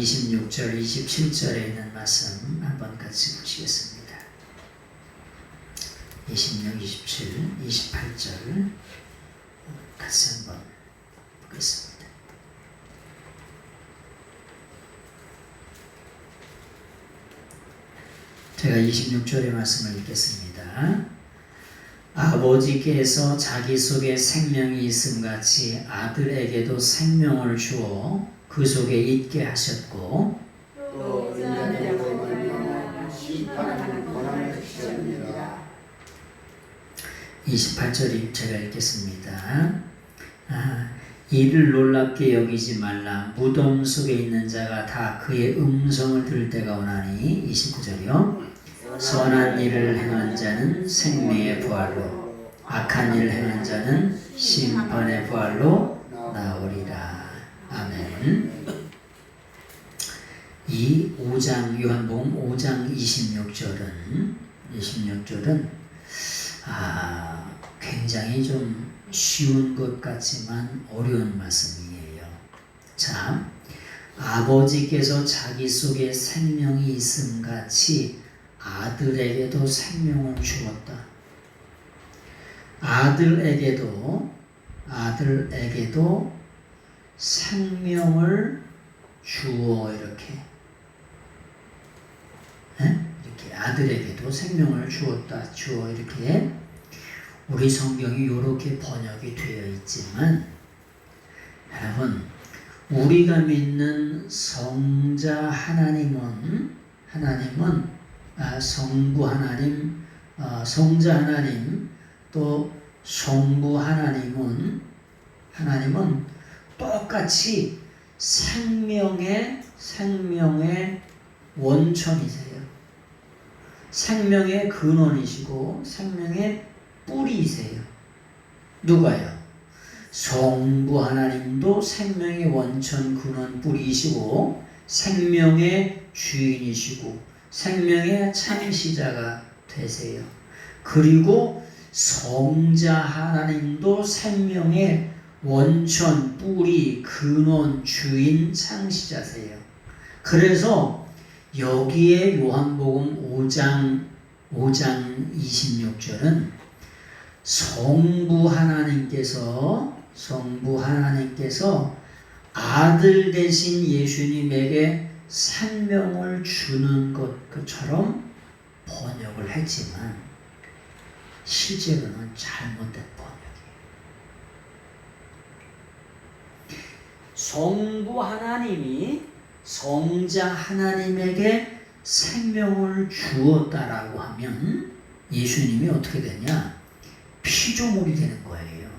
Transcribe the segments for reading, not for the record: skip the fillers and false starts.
26절, 27절에 있는 말씀 한번 같이 보시겠습니다. 26, 27, 28절 같이 한번 보겠습니다. 제가 26절의 말씀을 읽겠습니다. 아버지께서 자기 속에 생명이 있음같이 아들에게도 생명을 주어 그 속에 있게 하셨고 또 인자들에게 심판하는 권한을 주셨느니라. 28절 제가 읽겠습니다. 이를 놀랍게 여기지 말라. 무덤 속에 있는 자가 다 그의 음성을 들을 때가 오나니. 29절이요. 선한 일을 행한 자는 생명의 부활로, 악한 일을 행한 자는 심판의 부활로 나오리라. 아멘. 이 5장 요한복음 5장 26절은 굉장히 좀 쉬운 것 같지만 어려운 말씀이에요. 자, 아버지께서 자기 속에 생명이 있음같이 아들에게도 생명을 주었다. 아들에게도 생명을 주어 이렇게 아들에게도 생명을 주어 이렇게 우리 성경이 이렇게 번역이 되어 있지만 여러분 우리가 믿는 성자 하나님은 성부 하나님, 성자 하나님 또 성부 하나님은 똑같이 생명의 원천이세요. 생명의 근원이시고 생명의 뿌리이세요. 누가요? 성부 하나님도 생명의 원천 근원 뿌리이시고 생명의 주인이시고 생명의 창시자가 되세요. 그리고 성자 하나님도 생명의 원천, 뿌리, 근원, 주인, 창시자세요. 그래서 여기에 요한복음 5장 26절은 성부 하나님께서 아들 되신 예수님에게 생명을 주는 것처럼 번역을 했지만 실제로는 잘못된 번역이에요. 성부 하나님이 성자 하나님에게 생명을 주었다라고 하면 예수님이 어떻게 되냐? 피조물이 되는 거예요.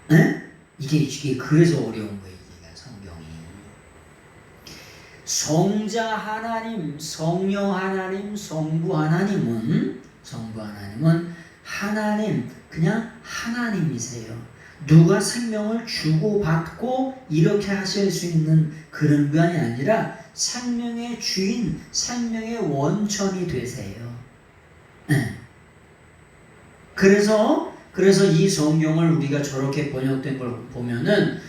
네? 이게 그래서 어려운 거예요. 성자 하나님, 성령 하나님, 성부 하나님은 하나님, 그냥 하나님이세요. 누가 생명을 주고 받고 이렇게 하실 수 있는 그런 분이 아니라 생명의 주인, 생명의 원천이 되세요. 네. 그래서 이 성경을 우리가 저렇게 번역된 걸 보면은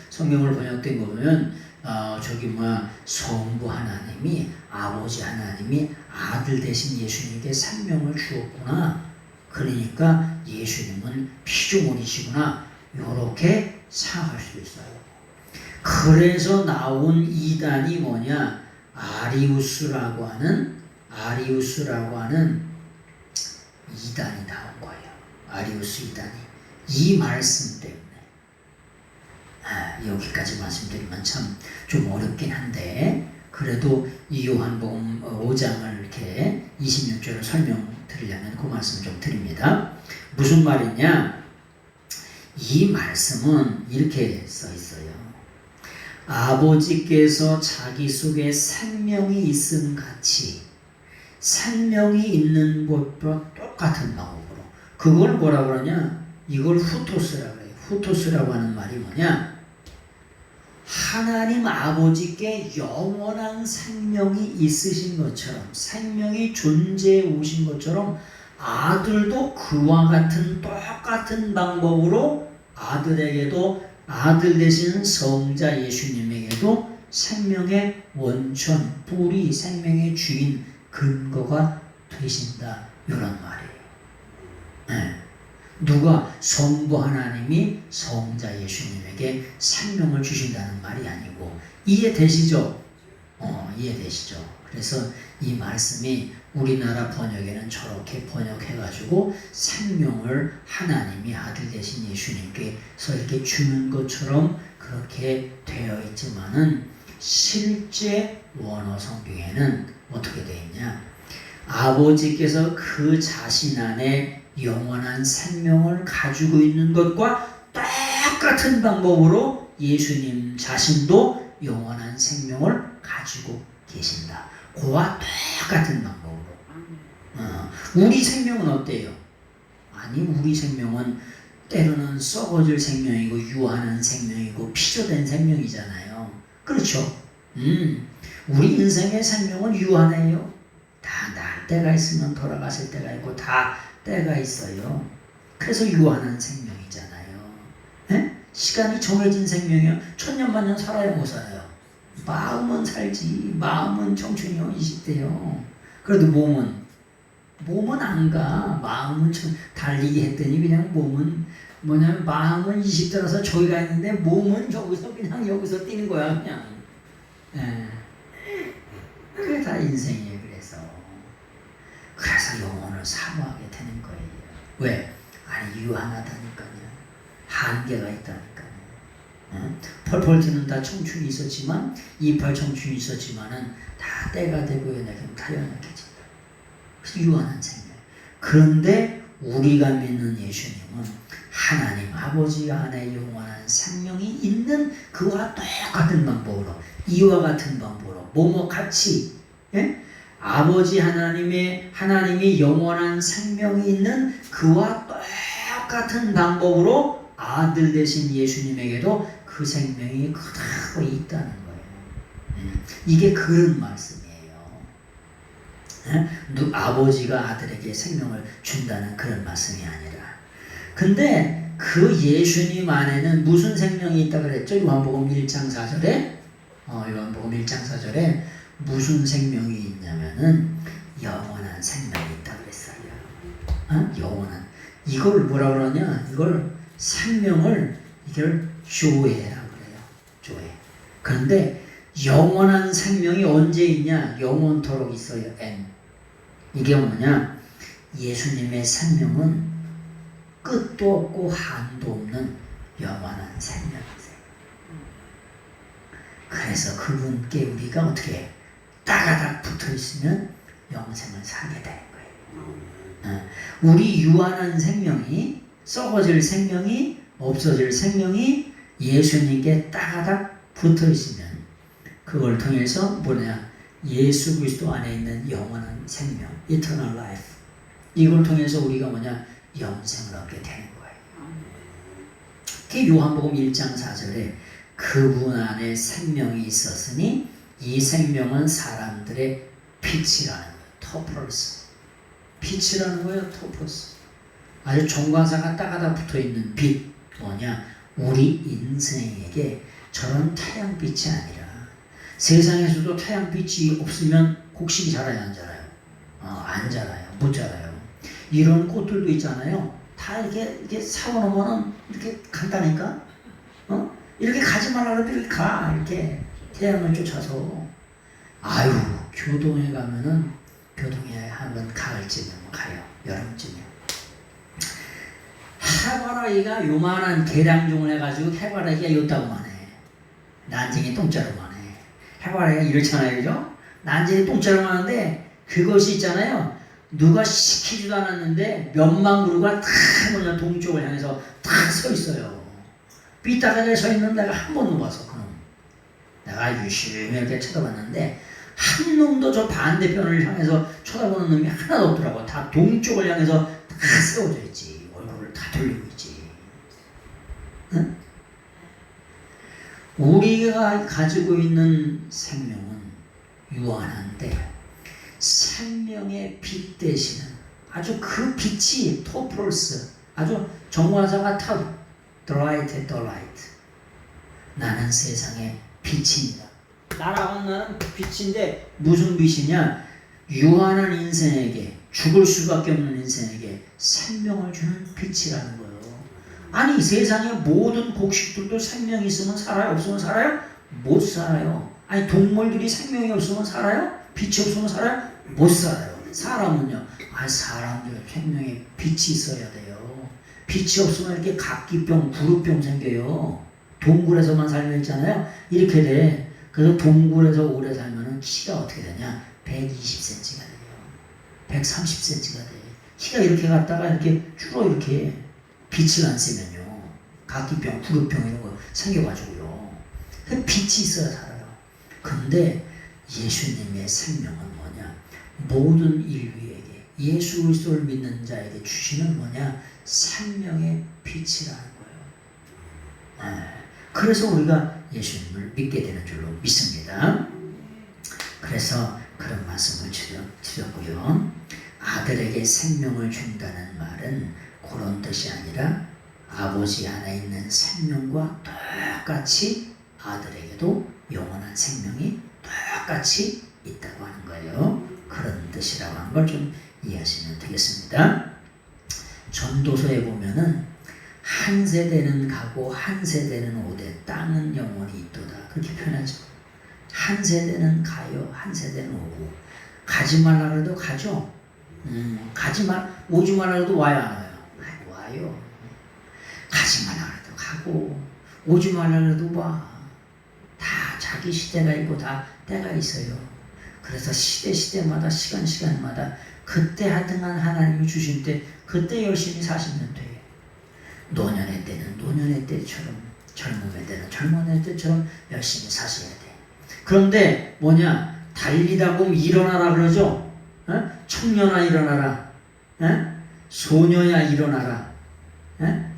성부 하나님이 아버지 하나님이 아들 대신 예수님께 생명을 주었구나. 그러니까 예수님은 피조물이시구나. 이렇게 생각할 수 있어요. 그래서 나온 이단이 뭐냐? 아리우스라고 하는 이단이 나온 거예요. 아리우스 이단이. 이 말씀 때문에. 여기까지 말씀드리면 참 좀 어렵긴 한데 그래도 이 요한복음 5장을 이렇게 26절을 설명드리려면 그 말씀 좀 드립니다. 무슨 말이냐? 이 말씀은 이렇게 써 있어요. 아버지께서 자기 속에 생명이 있음 같이 생명이 있는 것과 똑같은 방법으로 그걸 뭐라 그러냐? 이걸 후토스라고 해요. 후토스라고 하는 말이 뭐냐? 하나님 아버지께 영원한 생명이 있으신 것처럼 생명이 존재해 오신 것처럼 아들도 그와 같은 똑같은 방법으로 아들에게도 아들 되신 성자 예수님에게도 생명의 원천, 뿌리, 생명의 주인, 근거가 되신다. 이런 말이에요. 네. 누가 성부 하나님이 성자 예수님에게 생명을 주신다는 말이 아니고, 이해되시죠? 이해되시죠? 그래서 이 말씀이 우리나라 번역에는 저렇게 번역해가지고 생명을 하나님이 아들 되신 예수님께서 이렇게 주는 것처럼 그렇게 되어 있지만은, 실제 원어 성경에는 어떻게 되어 있냐? 아버지께서 그 자신 안에 영원한 생명을 가지고 있는 것과 똑같은 방법으로 예수님 자신도 영원한 생명을 가지고 계신다. 그와 똑같은 방법으로. 우리 생명은 어때요? 아니, 우리 생명은 때로는 썩어질 생명이고 유한한 생명이고 피조된 생명이잖아요. 그렇죠? 우리 인생의 생명은 유한해요. 다 날 때가 있으면 돌아가실 때가 있고 다 때가 있어요. 그래서 유한한 생명이잖아요. 에? 시간이 정해진 생명이요. 천년만년 살아요, 못 살아요? 마음은 살지. 마음은 청춘이요, 20대요. 그래도 몸은 안 가. 마음은 달리기 했더니 그냥 몸은 뭐냐면 마음은 20대라서 저기 가 있는데 몸은 저기서 그냥 여기서 뛰는 거야, 그냥. 예. 그게 다 인생이에요. 그래서 영혼을 사모하게 되는 거예요. 왜? 아니, 유한하다니까요. 한계가 있다니까요. 펄펄 튀는 다 청춘이 있었지만, 이팔 청춘이 있었지만은 다 때가 되고 연약하면 다 연약해진다. 그래서 유한한 생명. 그런데 우리가 믿는 예수님은 하나님 아버지 안에 영원한 생명이 있는 그와 똑같은 방법으로, 이와 같은 방법으로, 뭐뭐 같이, 예? 아버지 하나님이 영원한 생명이 있는 그와 똑같은 방법으로 아들 되신 예수님에게도 그 생명이 그대로 있다는 거예요. 이게 그런 말씀이에요. 아버지가 아들에게 생명을 준다는 그런 말씀이 아니라. 근데 그 예수님 안에는 무슨 생명이 있다 그랬죠? 요한복음 1장 4절에 요한복음 1장 4절에 무슨 생명이 있냐면은 영원한 생명이 있다 그랬어요. 영원한. 이걸 뭐라 그러냐? 이걸 생명을 이걸 조에라고 그래요. 조에. 그런데 영원한 생명이 언제 있냐? 영원토록 있어요. 이게 뭐냐? 예수님의 생명은 끝도 없고 한도 없는 영원한 생명이세요. 그래서 그분께 우리가 어떻게 따가닥 붙어 있으면 영생을 살게 되는 거예요. 우리 유한한 생명이, 썩어질 생명이, 없어질 생명이 예수님께 따가닥 붙어 있으면 그걸 통해서 뭐냐? 예수 그리스도 안에 있는 영원한 생명, eternal life. 이걸 통해서 우리가 뭐냐? 영생을 얻게 되는 거예요. 그 요한복음 1장 4절에 그분 안에 생명이 있었으니 이 생명은 사람들의 빛이라는 거예요. 토퍼스. 빛이라는 거예요. 토퍼스. 아주 정관사가 따가다 붙어있는 빛. 뭐냐? 우리 인생에게 저런 태양빛이 아니라, 세상에서도 태양빛이 없으면 곡식이 자라요, 안 자라요? 안 자라요. 못 자라요. 이런 꽃들도 있잖아요. 다 이렇게 사고놓으면 이렇게 간다니까? 이렇게 가지 말라 그러면 이렇게 가. 이렇게 태양을 쫓아서. 아유, 교동에 가면은, 교동에 하면 가을쯤에 가요. 여름쯤에. 해바라기가 요만한 계량종을 해가지고 해바라기가 요따구만 해. 난쟁이 똥자루만 해. 해바라기가 이렇잖아요, 그죠? 난쟁이 똥자루만 하는데 그것이 있잖아요. 누가 시키지도 않았는데 몇만 그루가 다 뭐냐 동쪽을 향해서 다 서 있어요. 삐딱하게 서 있는 내가 한 번도 봤어. 그놈. 내가 유심히 이렇게 쳐다봤는데 한 놈도 저 반대편을 향해서 쳐다보는 놈이 하나도 없더라고. 다 동쪽을 향해서 다 세워져 있지. 얼굴을 다 돌리고 있지. 응? 우리가 가지고 있는 생명은 유한한데 생명의 빛 되시는 아주 그 빛이 토프로스, 아주 정화자가 탑, 드라이트, 더라이트. 나는 세상의 빛입니다. 날아가는 빛인데 무슨 빛이냐? 유한한 인생에게, 죽을 수밖에 없는 인생에게 생명을 주는 빛이라는 거예요. 아니 세상의 모든 곡식들도 생명이 있으면 살아요? 없으면 살아요? 못 살아요. 아니 동물들이 생명이 없으면 살아요? 빛이 없으면 살아요? 못 살아요. 사람은요? 사람들 생명에 빛이 있어야 돼요. 빛이 없으면 이렇게 각기병, 구루병 생겨요. 동굴에서만 살면 있잖아요. 이렇게 돼. 그래서 동굴에서 오래 살면은 키가 어떻게 되냐? 120cm가 돼요. 130cm가 돼. 키가 이렇게 갔다가 이렇게 줄어 이렇게 빛을 안 쓰면요. 각기병, 구루병 이런 거 생겨가지고요. 빛이 있어야 살아요. 근데 예수님의 생명은 뭐냐? 모든 인류에게 예수 그리스도를 믿는 자에게 주시는 뭐냐? 생명의 빛이라는 거예요. 그래서 우리가 예수님을 믿게 되는 줄로 믿습니다. 그래서 그런 말씀을 드렸고요. 아들에게 생명을 준다는 말은 그런 뜻이 아니라 아버지 안에 있는 생명과 똑같이 아들에게도 영원한 생명이 똑같이 있다고 하는 거예요. 그런 뜻이라고 하는 걸 좀 이해하시면 되겠습니다. 전도서에 보면은 한 세대는 가고 한 세대는 오되 땅은 영원히 있도다. 그렇게 표현하죠. 한 세대는 가요. 한 세대는 오고. 가지 말라 그래도 가죠. 오지 말라 그래도 와요, 안 와요? 와요. 가지 말라 그래도 가고 오지 말라 그래도 와. 다 자기 시대가 있고 다 때가 있어요. 그래서 시대마다 시간마다 그때 하여튼간 하나님이 주신 때 그때 열심히 사시면 돼요. 노년의 때는 노년의 때처럼, 젊음의 때는 젊음의 때처럼 열심히 사셔야 돼. 그런데 뭐냐? 달리다 보면 일어나라 그러죠? 청년아 일어나라. 소녀야 일어나라.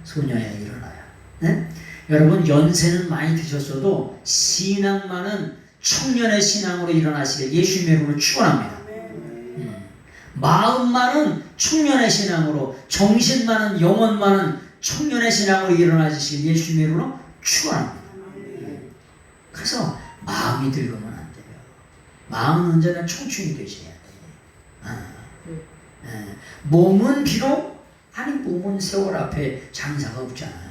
소녀야 일어나야. 여러분 연세는 많이 드셨어도 신앙만은 청년의 신앙으로 일어나시길 예수님의 이름으로 축원합니다. 마음만은 청년의 신앙으로, 정신만은, 영혼만은 청년의 신앙으로 일어나시길 예수님의 이름으로 축원합니다. 그래서 마음이 늙으면 안 돼요. 마음은 언제나 청춘이 되셔야 돼요. 몸은 비록, 아니 몸은 세월 앞에 장사가 없잖아.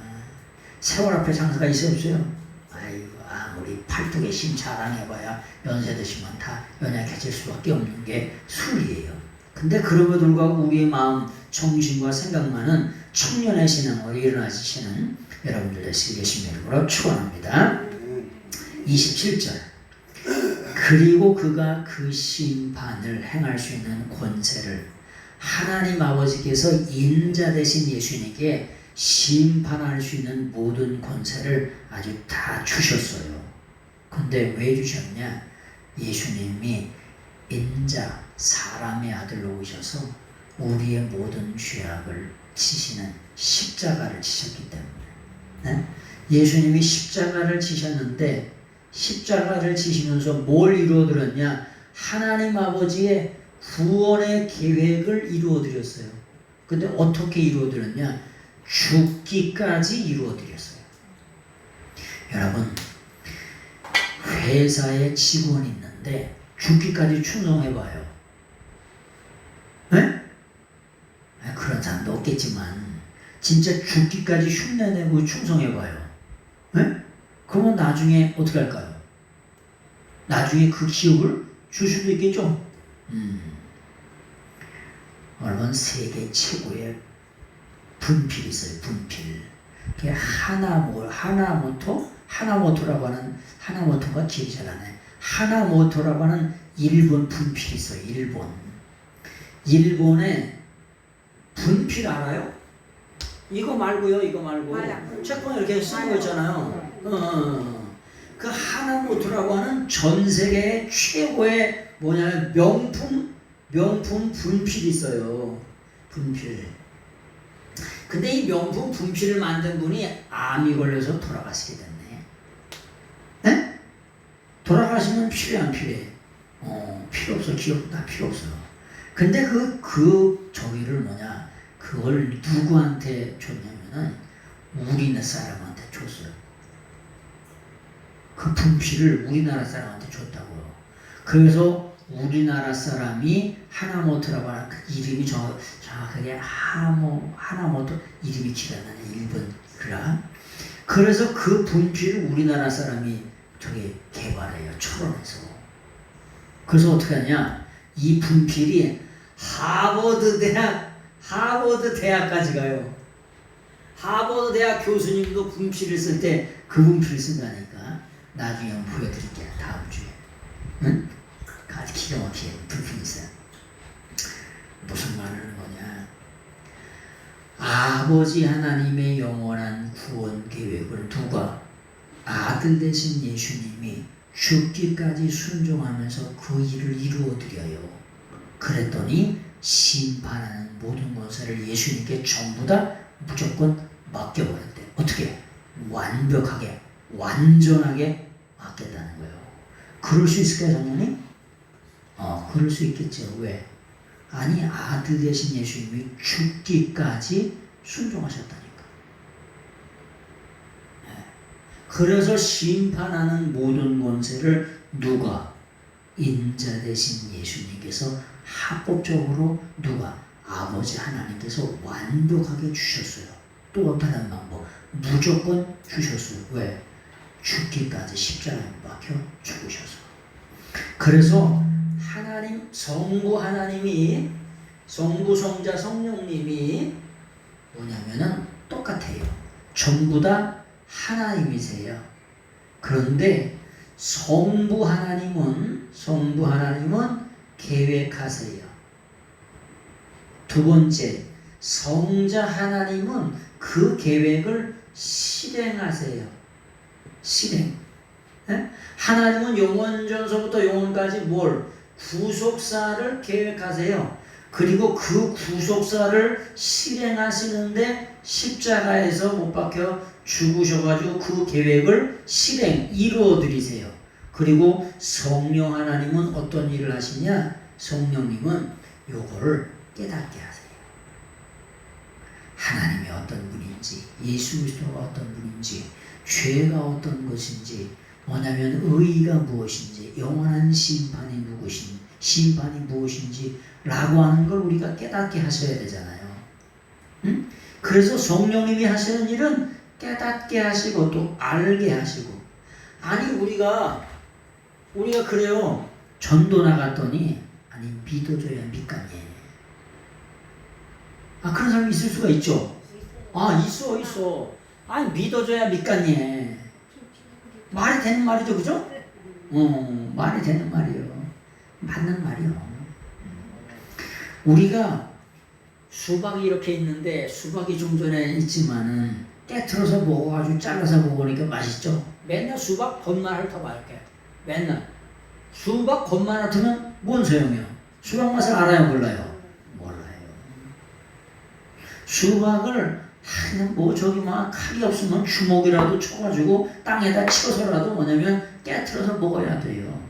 세월 앞에 장사가 있어요 없어요? 아이고 아무리 팔뚝에 힘 잘 안 해봐야 연세 드시면 다 연약해질 수밖에 없는 게 술이에요. 근데 그럼에도 불구하고 우리의 마음, 정신과 생각만은 청년의 신앙으로 일어나시는 여러분들 되시길 예수님의 이름으로 축원합니다. 27절. 그리고 그가 그 심판을 행할 수 있는 권세를 하나님 아버지께서 인자 되신 예수님에게 심판할 수 있는 모든 권세를 아주 다 주셨어요. 근데 왜 주셨냐? 예수님이 인자, 사람의 아들로 오셔서 우리의 모든 죄악을 지시는 십자가를 지셨기 때문에. 예수님이 십자가를 지셨는데 십자가를 지시면서 뭘 이루어드렸냐? 하나님 아버지의 구원의 계획을 이루어드렸어요. 근데 어떻게 이루어드렸냐? 죽기까지 이루어드렸어요. 여러분, 회사에 직원이 있는데 죽기까지 충성해봐요. 그런 사람도 없겠지만 진짜 죽기까지 흉내내고 충성해봐요. 그러면 나중에 어떻게 할까요? 나중에 그 기업을 줄 수도 있겠죠. 여러분, 세계 최고의 분필이 있어요. 분필. 그게 하나모토라고 하는, 하나모토가 기억이 잘 안 나요. 하나모토라고 하는 일본 분필이 있어요. 일본에 분필 알아요? 이거 말고요. 책방에 이렇게 쓰는 거 있잖아요. 그 하나모토라고 하는 전 세계의 최고의 명품 분필이 있어요. 분필. 근데 이 명품 분필을 만든 분이 암이 걸려서 돌아가시게 됐네. 돌아가시면 필요해 안 필요해? 필요 없어. 기억 다 필요 없어. 근데 저기를 그걸 누구한테 줬냐면은 우리네 사람한테 줬어요. 그 분필을 우리나라 사람한테 줬다고요. 그래서 우리나라 사람이 하나모토라고 하는 그 이름이 정확하게 하나모토 이름이 기가 나네. 일본 그라. 그래서 그 분필을 우리나라 사람이 개발해요. 철원에서. 그래서 어떻게 하냐? 이 분필이 하버드 대학까지 가요. 하버드 대학 교수님도 분필을 쓸 때 그 분필을 쓴다니까. 나중에 한번 보여드릴게요. 다음 주에. 응? 아주 기가 막히게 분필이 있어요. 무슨 말을 하는 거냐? 아버지 하나님의 영원한 구원 계획을 누가? 아들 되신 예수님이 죽기까지 순종하면서 그 일을 이루어드려요. 그랬더니 심판하는 모든 것을 예수님께 전부 다 무조건 맡겨버렸대. 어떻게? 완벽하게, 완전하게 맡겼다는 거예요. 그럴 수 있을까요, 장모님? 그럴 수 있겠죠. 왜? 아니, 아들 되신 예수님이 죽기까지 순종하셨다니까. 그래서 심판하는 모든 권세를 누가? 인자 되신 예수님께서 합법적으로 누가? 아버지 하나님께서 완벽하게 주셨어요. 또 다른 방법, 무조건 주셨어요. 왜? 죽기까지 십자가에 박혀 죽으셔서. 그래서 하나님, 성부 하나님이, 성부, 성자, 성령님이 뭐냐면은 똑같아요. 전부 다 하나님이세요. 그런데 성부 하나님은 계획하세요. 두 번째, 성자 하나님은 그 계획을 실행하세요. 실행. 네? 하나님은 영원전서부터 영원까지 구속사를 계획하세요. 그리고 그 구속사를 실행하시는데 십자가에서 못 박혀 죽으셔가지고 그 계획을 이루어드리세요. 그리고 성령 하나님은 어떤 일을 하시냐? 성령님은 요거를 깨닫게 하세요. 하나님이 어떤 분인지, 예수 그리스도가 어떤 분인지, 죄가 어떤 것인지, 뭐냐면 의의가 무엇인지, 영원한 심판이 무엇인지 라고 하는 걸 우리가 깨닫게 하셔야 되잖아요. 응? 그래서 성령님이 하시는 일은 깨닫게 하시고 또 알게 하시고. 아니 우리가 그래요. 전도 나갔더니 아니 믿어줘야 믿겠니? 그런 사람이 있을 수가 있죠. 있어. 아니 믿어줘야 믿겠니? 말이 되는 말이죠, 그죠? 말이 되는 말이요. 맞는 말이요. 우리가 수박이 이렇게 있는데 수박이 좀 전에 있지만은 깨트려서 먹어가지고 잘라서 먹으니까 맛있죠. 맨날 수박 겉만 핥아봐 이렇게. 맨날 수박 겉만 핥으면 뭔 소용이요? 수박 맛을 알아요, 몰라요? 몰라요. 수박을 칼이 없으면 주먹이라도 쳐가지고 땅에다 치고서라도 깨트려서 먹어야 돼요.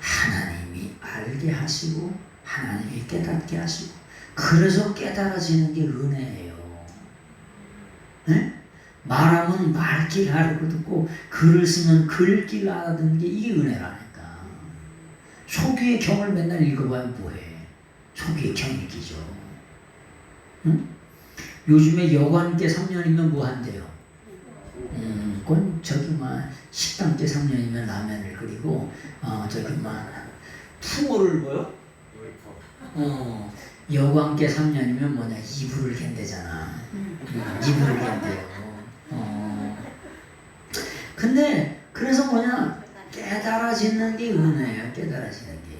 하나님이 알게 하시고 하나님이 깨닫게 하시고 그래서 깨달아지는 게 은혜예요. 네? 말하면 말길 알고 듣고 글을 쓰면 글길 알아듣는 게 이게 은혜라니까. 소규의 경을 맨날 읽어봐야 뭐해. 소규의 경 읽기죠. 응? 요즘에 여관께 3년이면 뭐 한대요? 그건 식당께 3년이면 라면을 끓이고 풍어를 뭐요? 여관께 3년이면 이불을 갠대잖아. 이불을 갠대요. 근데 그래서 깨달아지는 게 은혜예요. 깨달아지는 게.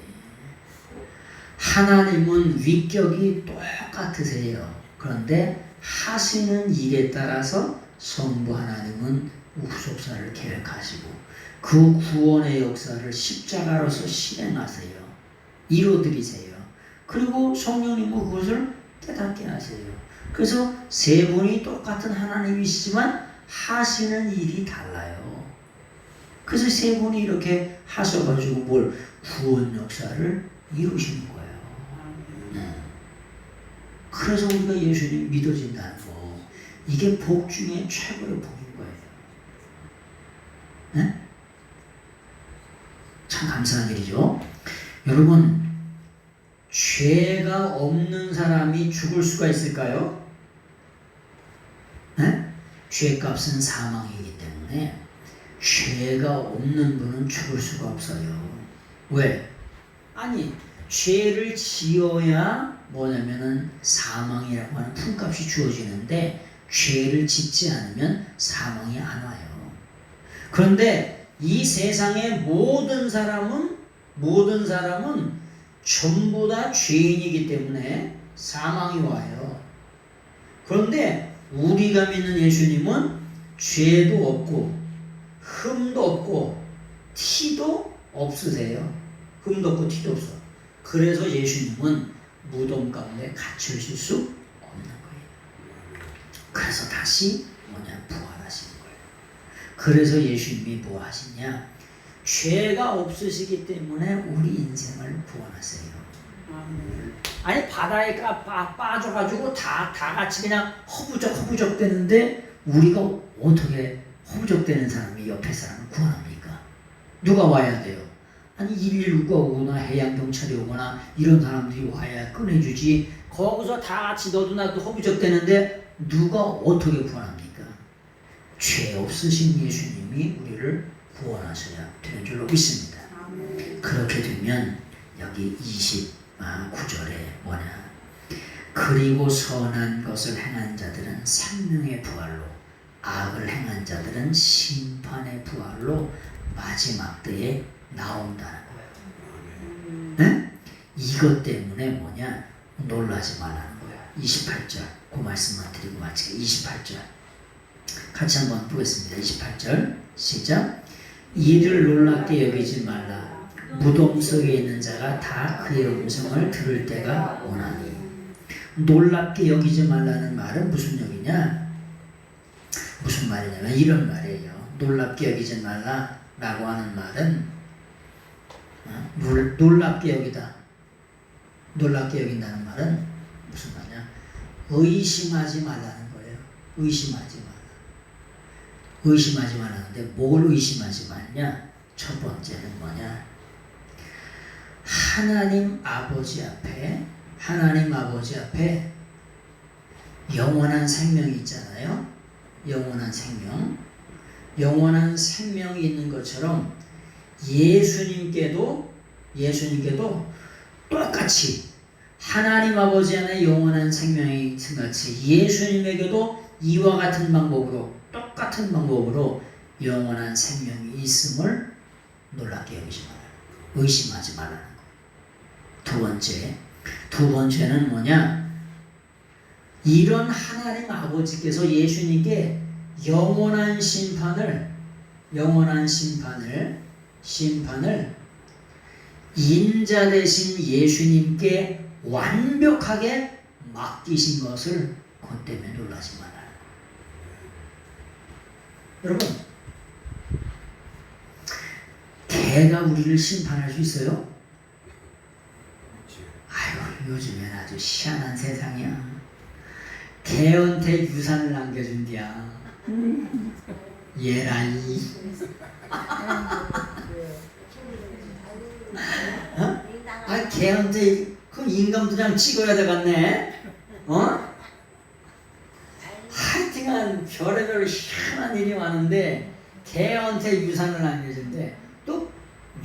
하나님은 위격이 똑같으세요. 그런데 하시는 일에 따라서 성부 하나님은 후속사를 계획하시고 그 구원의 역사를 십자가로서 실행하세요. 이루어드리세요. 그리고 성령님은 그것을 깨닫게 하세요. 그래서 세 분이 똑같은 하나님이시지만 하시는 일이 달라요. 그래서 세 분이 이렇게 하셔가지고 구원 역사를 이루시는 거예요. 그래서 우리가 예수님 믿어진다는 거, 이게 복 중에 최고의 복인 거예요. 참 감사한 일이죠. 여러분, 죄가 없는 사람이 죽을 수가 있을까요? 네? 죄값은 사망이기 때문에 죄가 없는 분은 죽을 수가 없어요. 왜? 아니, 죄를 지어야 뭐냐면은 사망이라고 하는 품값이 주어지는데 죄를 짓지 않으면 사망이 안 와요. 그런데 이 세상의 모든 사람은 전부 다 죄인이기 때문에 사망이 와요. 그런데 우리가 믿는 예수님은 죄도 없고 흠도 없고 티도 없으세요. 흠도 없고 티도 없어. 그래서 예수님은 무덤 가운데 갇혀 있을 수 없는 거예요. 그래서 다시 부활하시는 거예요. 그래서 예수님이 뭐 하시냐? 죄가 없으시기 때문에 우리 인생을 구원하세요. 아니, 바다에 빠져가지고 다 같이 그냥 허부적 되는데 우리가 어떻게 허부적대는 사람이 옆에 사람을 구원합니까? 누가 와야 돼요? 아니, 119가 오거나 해양경찰이 오거나 이런 사람들이 와야 꺼내주지. 거기서 다 같이 너도 나도 허부적대는데 누가 어떻게 구원합니까? 죄 없으신 예수님이 우리를 구원하셔야 되는 줄로 믿습니다. 그렇게 되면 여기 29절에 그리고 선한 것을 행한 자들은 생명의 부활로, 악을 행한 자들은 심판의 부활로 마지막 때에 나온다는 거예요. 네? 이것 때문에 놀라지 말라는 거예요. 28절 그 말씀만 드리고 마치게. 28절 같이 한번 보겠습니다. 28절 시작. 이를 놀랍게 여기지 말라. 무덤 속에 있는 자가 다 그의 음성을 들을 때가 오나니. 놀랍게 여기지 말라는 말은 무슨 얘기냐? 무슨 말이냐면 이런 말이에요. 놀랍게 여기지 말라라고 하는 말은 놀랍게 여기다. 놀랍게 여긴다는 말은 무슨 말이냐? 의심하지 말라는 거예요. 의심하지 말라. 의심하지 말라는데 뭘 의심하지 말냐? 첫 번째는 하나님 아버지 앞에 영원한 생명이 있잖아요. 영원한 생명이 있는 것처럼 예수님께도 똑같이 하나님 아버지 안에 영원한 생명이 있은 같이 예수님에게도 이와 같은 방법으로, 똑같은 방법으로 영원한 생명이 있음을 놀랍게 여기지 말아요. 의심하지 말라는 거예요. 두 번째는 이런 하나님 아버지께서 예수님께 영원한 심판을 인자 되신 예수님께 완벽하게 맡기신 것을 그것 때문에 놀라지 말아요. 여러분, 개가 우리를 심판할 수 있어요? 아유, 요즘엔 아주 희한한 세상이야. 개한테 유산을 남겨준디야. 예라이. 아, 개한테 그 인감도장 찍어야 되겠네. 하여튼간 별의별 희한한 일이 많은데 개한테 유산을 남겨준대. 또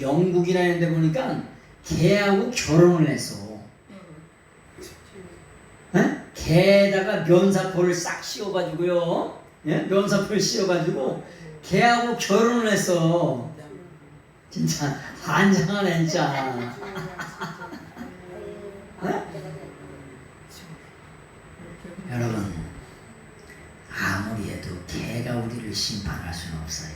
영국이나 이런 데 보니까 개하고 결혼을 했어. 개에다가 면사포를 싹 씌워가지고요. 면사포를 씌워가지고 개하고 결혼을 했어. 진짜 환장하네 진짜. 여러분, 아무리 해도 개가 우리를 심판할 수는 없어요.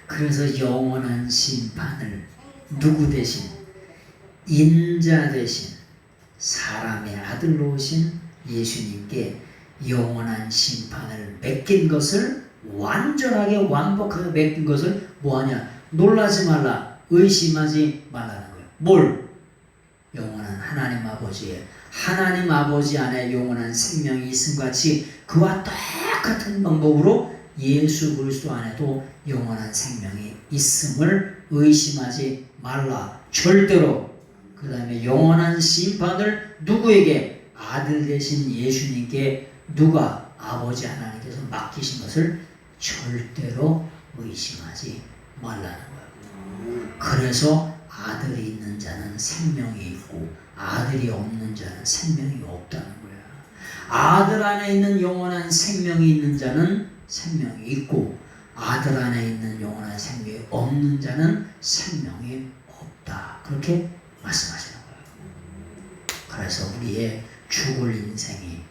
그래서 영원한 심판을 누구 대신? 인자 대신 사람의 아들로 오신 예수님께 영원한 심판을 맡긴 것을 완전하게 완벽하게 맡긴 것을 놀라지 말라, 의심하지 말라는 거예요. 뭘? 영원한 하나님 아버지 안에 영원한 생명이 있음 같이 그와 똑같은 방법으로 예수 그리스도 안에도 영원한 생명이 있음을 의심하지 말라. 절대로. 그 다음에 영원한 심판을 누구에게? 아들 되신 예수님께 누가? 아버지 하나님께서 맡기신 것을 절대로 의심하지 말라는 거예요. 그래서 아들이 있는 자는 생명이 있고 아들이 없는 자는 생명이 없다는 거야. 아들 안에 있는 영원한 생명이 있는 자는 생명이 있고 아들 안에 있는 영원한 생명이 없는 자는 생명이 없다. 그렇게 말씀하시는 거예요. 그래서 우리의 죽을 인생이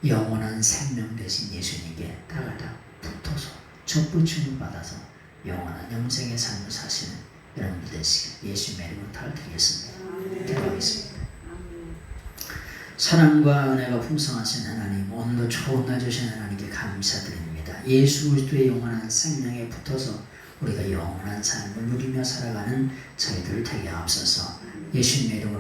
영원한 생명 되신 예수님께 다가다 붙어서 접붙임을 받아서 영원한 영생의 삶을 사시는 여러분들 되시길 예수님의 이름으로 부탁드리겠습니다. 기도하겠습니다. 사랑과 은혜가 풍성하신 하나님, 오늘도 좋은 날 주신 하나님께 감사드립니다. 예수 그리스도의 영원한 생명에 붙어서 우리가 영원한 삶을 누리며 살아가는 저희들 되게 하옵소서. 예수님의 이름으로